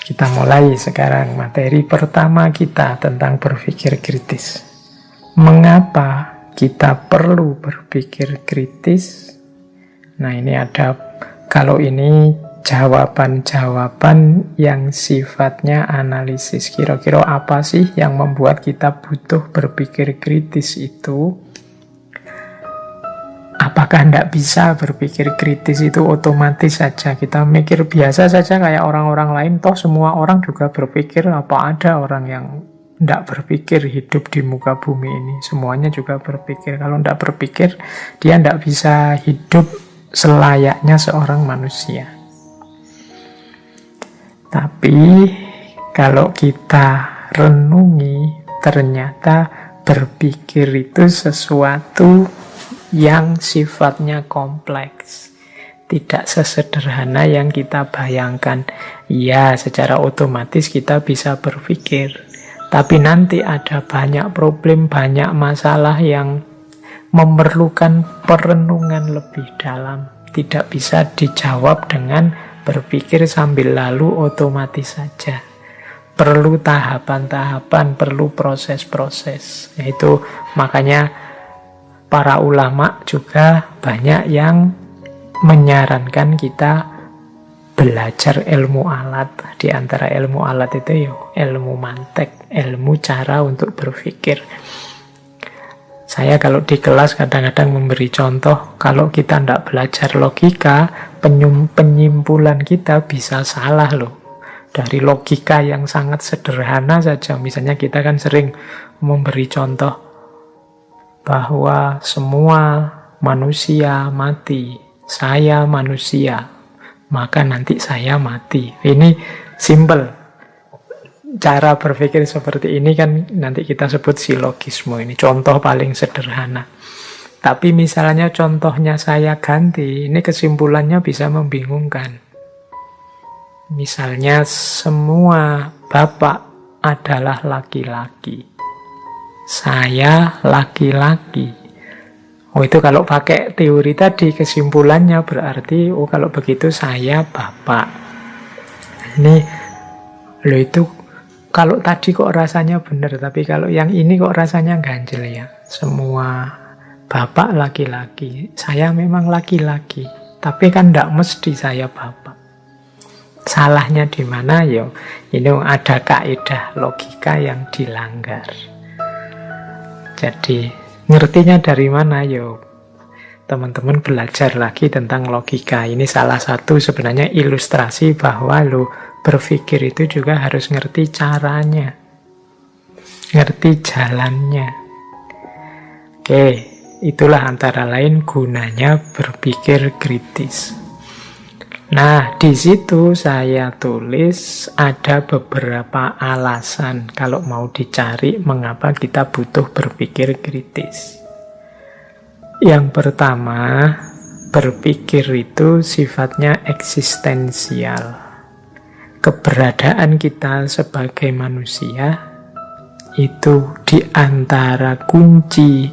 Kita mulai sekarang materi pertama kita tentang berpikir kritis. Mengapa kita perlu berpikir kritis? Nah, ini ada, kalau ini jawaban-jawaban yang sifatnya analisis. Kira-kira apa sih yang membuat kita butuh berpikir kritis itu? Apakah tidak bisa berpikir kritis itu otomatis saja? Kita mikir biasa saja kayak orang-orang lain. Toh semua orang juga berpikir. Apa ada orang yang tidak berpikir hidup di muka bumi ini? Semuanya juga berpikir. Kalau tidak berpikir, dia tidak bisa hidup selayaknya seorang manusia. Tapi kalau kita renungi, ternyata berpikir itu sesuatu yang sifatnya kompleks. Tidak sesederhana yang kita bayangkan. Ya, secara otomatis kita bisa berpikir. Tapi nanti ada banyak problem, banyak masalah yang memerlukan perenungan lebih dalam. Tidak bisa dijawab dengan berpikir sambil lalu otomatis saja. Perlu tahapan-tahapan, perlu proses-proses. Itu makanya para ulama juga banyak yang menyarankan kita belajar ilmu alat. Di antara ilmu alat itu ilmu mantek, ilmu cara untuk berpikir. Saya kalau di kelas kadang-kadang memberi contoh, kalau kita tidak belajar logika, penyimpulan kita bisa salah loh. Dari logika yang sangat sederhana saja, misalnya kita kan sering memberi contoh bahwa semua manusia mati, saya manusia, maka nanti saya mati. Ini simple. Cara berpikir seperti ini kan nanti kita sebut silogisme. Ini contoh paling sederhana. Tapi misalnya contohnya saya ganti, ini kesimpulannya bisa membingungkan. Misalnya semua bapak adalah laki-laki, saya laki-laki. Itu kalau pakai teori tadi kesimpulannya berarti kalau begitu saya bapak. Ini loh, itu kalau tadi kok rasanya benar, tapi kalau yang ini kok rasanya ganjel ya. Semua bapak laki-laki, saya memang laki-laki, tapi kan tidak mesti saya bapak. Salahnya di mana ya? Ini ada kaidah logika yang dilanggar. Jadi, ngertinya dari mana yo? Teman-teman belajar lagi tentang logika. Ini salah satu sebenarnya ilustrasi bahwa berpikir itu juga harus ngerti caranya. Ngerti jalannya. Oke, itulah antara lain gunanya berpikir kritis. Nah, di situ saya tulis ada beberapa alasan kalau mau dicari mengapa kita butuh berpikir kritis. Yang pertama, berpikir itu sifatnya eksistensial. Keberadaan kita sebagai manusia itu di antara kunci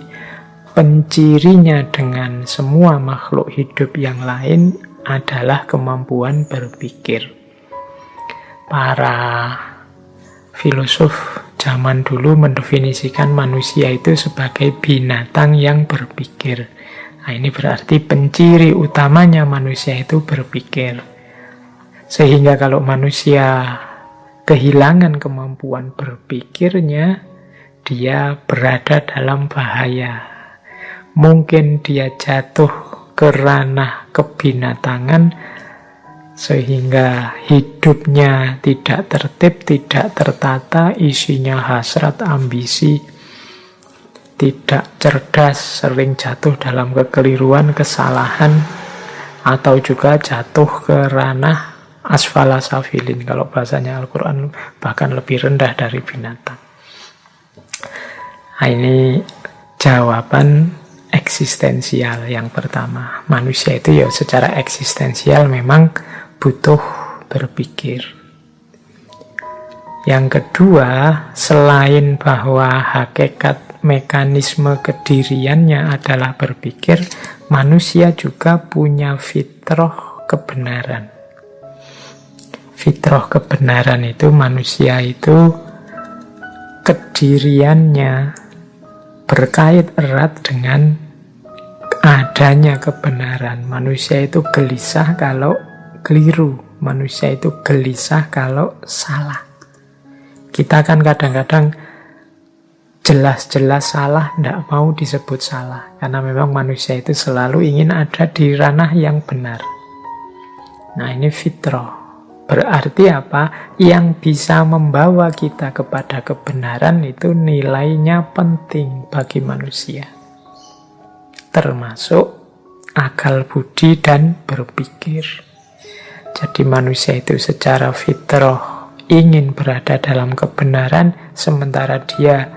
pencirinya dengan semua makhluk hidup yang lain adalah kemampuan berpikir. Para filosof zaman dulu mendefinisikan manusia itu sebagai binatang yang berpikir. Nah, ini berarti penciri utamanya manusia itu berpikir. Sehingga kalau manusia kehilangan kemampuan berpikirnya, dia berada dalam bahaya. Mungkin dia jatuh ke ranah kebinatangan sehingga hidupnya tidak tertib, tidak tertata, isinya hasrat, ambisi, tidak cerdas, sering jatuh dalam kekeliruan, kesalahan, atau juga jatuh ke ranah asfala safilin, kalau bahasanya Al-Quran bahkan lebih rendah dari binatang. Nah, ini jawaban eksistensial yang pertama. Manusia itu ya secara eksistensial memang butuh berpikir. Yang kedua, selain bahwa hakikat mekanisme kediriannya adalah berpikir, manusia juga punya fitrah kebenaran. Fitrah kebenaran itu, manusia itu kediriannya berkait erat dengan adanya kebenaran. Manusia itu gelisah kalau keliru, manusia itu gelisah kalau salah. Kita kan kadang-kadang jelas-jelas salah, tidak mau disebut salah. Karena memang manusia itu selalu ingin ada di ranah yang benar. Nah, ini fitrah. Berarti apa? Yang bisa membawa kita kepada kebenaran itu nilainya penting bagi manusia. Termasuk akal budi dan berpikir. Jadi manusia itu secara fitrah ingin berada dalam kebenaran, sementara dia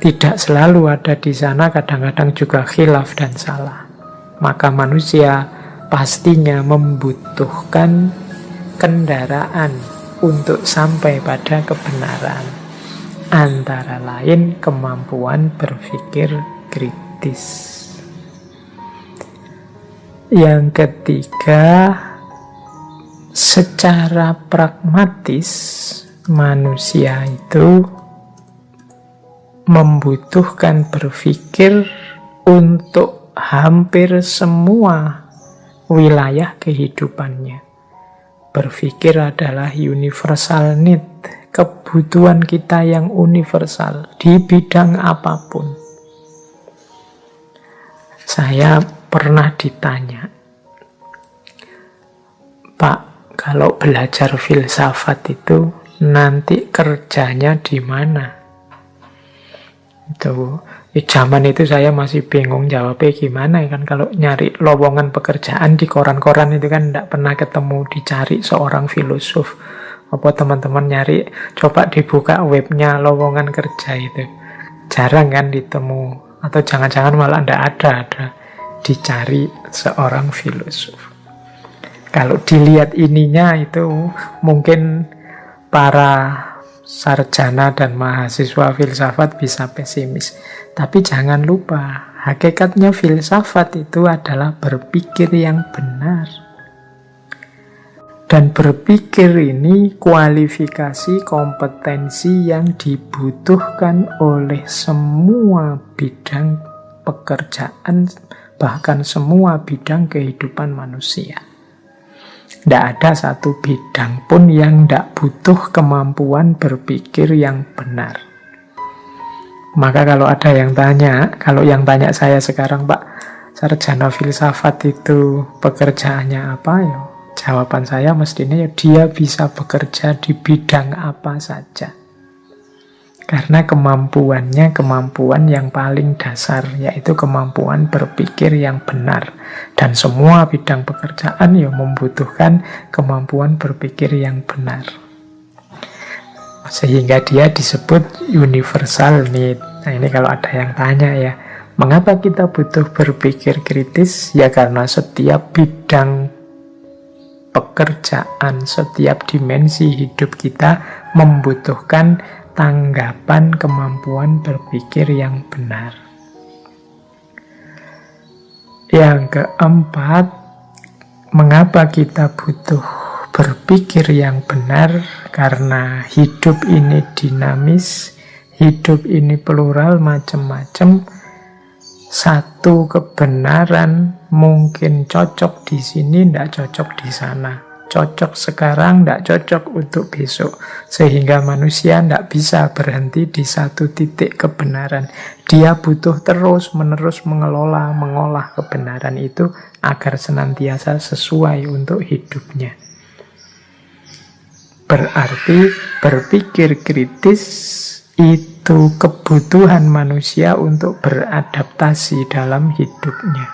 tidak selalu ada di sana, kadang-kadang juga khilaf dan salah. Maka manusia pastinya membutuhkan kendaraan untuk sampai pada kebenaran. Antara lain kemampuan berpikir kritis. Yang ketiga, secara pragmatis manusia itu membutuhkan berpikir untuk hampir semua wilayah kehidupannya. Berpikir adalah universal need, kebutuhan kita yang universal di bidang apapun. Saya pernah ditanya, Pak, kalau belajar filsafat itu nanti kerjanya di mana? Itu zaman itu saya masih bingung jawabnya gimana kan, kalau nyari lowongan pekerjaan di koran-koran itu kan tidak pernah ketemu dicari seorang filosof. Apa teman-teman nyari, coba dibuka webnya lowongan kerja itu, jarang kan ditemu, atau jangan-jangan malah tidak ada dicari seorang filosof. Kalau dilihat ininya itu mungkin para sarjana dan mahasiswa filsafat bisa pesimis. Tapi jangan lupa, hakikatnya filsafat itu adalah berpikir yang benar. Dan berpikir ini kualifikasi kompetensi yang dibutuhkan oleh semua bidang pekerjaan, bahkan semua bidang kehidupan manusia. Tidak ada satu bidang pun yang tidak butuh kemampuan berpikir yang benar. Maka kalau ada yang tanya, kalau yang tanya saya sekarang, Pak, sarjana filsafat itu pekerjaannya apa? Ya, jawaban saya mestinya ya dia bisa bekerja di bidang apa saja. Karena kemampuannya kemampuan yang paling dasar, yaitu kemampuan berpikir yang benar. Dan semua bidang pekerjaan ya membutuhkan kemampuan berpikir yang benar. Sehingga dia disebut universal need. Nah, ini kalau ada yang tanya ya, mengapa kita butuh berpikir kritis? Ya karena setiap bidang pekerjaan, setiap dimensi hidup kita membutuhkan tanggapan kemampuan berpikir yang benar. Yang keempat, mengapa kita butuh berpikir yang benar? Karena hidup ini dinamis, hidup ini plural, macam-macam. Satu kebenaran mungkin cocok di sini, tidak cocok di sana. Cocok sekarang, tidak cocok untuk besok. Sehingga manusia tidak bisa berhenti di satu titik kebenaran. Dia butuh terus-menerus mengolah kebenaran itu agar senantiasa sesuai untuk hidupnya. Berarti berpikir kritis itu kebutuhan manusia untuk beradaptasi dalam hidupnya.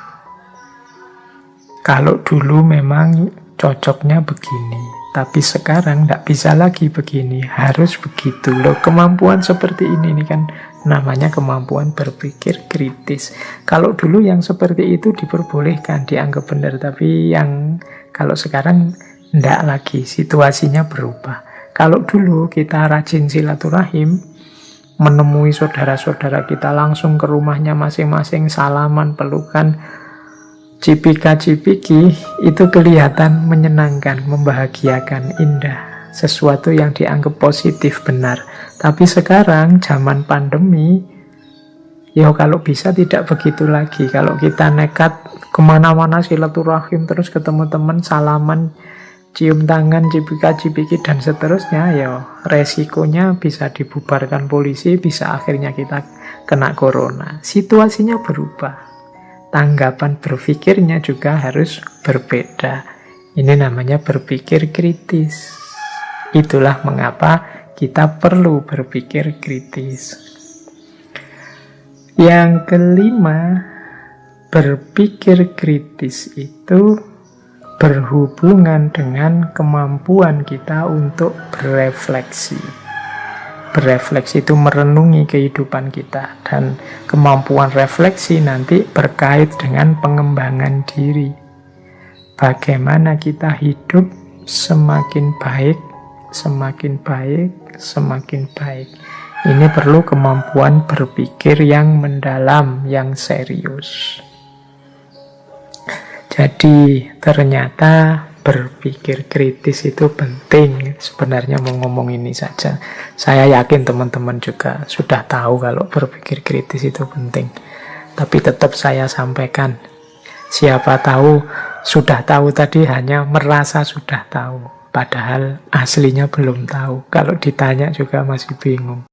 Kalau dulu memang cocoknya begini, tapi sekarang tidak bisa lagi begini, harus begitu loh. Kemampuan seperti ini kan namanya kemampuan berpikir kritis. Kalau dulu yang seperti itu diperbolehkan, dianggap benar, tapi yang kalau sekarang tidak lagi, situasinya berubah. Kalau dulu kita rajin silaturahim, menemui saudara-saudara kita langsung ke rumahnya masing-masing, salaman, pelukan, cipika-cipiki, itu kelihatan menyenangkan, membahagiakan, indah. sesuatu yang dianggap positif, benar. Tapi sekarang zaman pandemi, ya kalau bisa tidak begitu lagi. Kalau kita nekat kemana-mana silaturahim terus ketemu teman, salaman, cium tangan, cipika-cipiki dan seterusnya, ya resikonya bisa dibubarkan polisi, bisa akhirnya kita kena corona. Situasinya berubah, tanggapan berpikirnya juga harus berbeda. Ini namanya berpikir kritis. Itulah mengapa kita perlu berpikir kritis. Yang kelima, berpikir kritis itu berhubungan dengan kemampuan kita untuk berefleksi. Berefleksi itu merenungi kehidupan kita, dan kemampuan refleksi nanti berkait dengan pengembangan diri. Bagaimana kita hidup semakin baik, semakin baik, semakin baik. Ini perlu kemampuan berpikir yang mendalam, yang serius. Jadi ternyata berpikir kritis itu penting. Sebenarnya mau ngomong ini saja. Saya yakin teman-teman juga sudah tahu kalau berpikir kritis itu penting. Tapi tetap saya sampaikan. Siapa tahu sudah tahu tadi hanya merasa sudah tahu. Padahal aslinya belum tahu. Kalau ditanya juga masih bingung.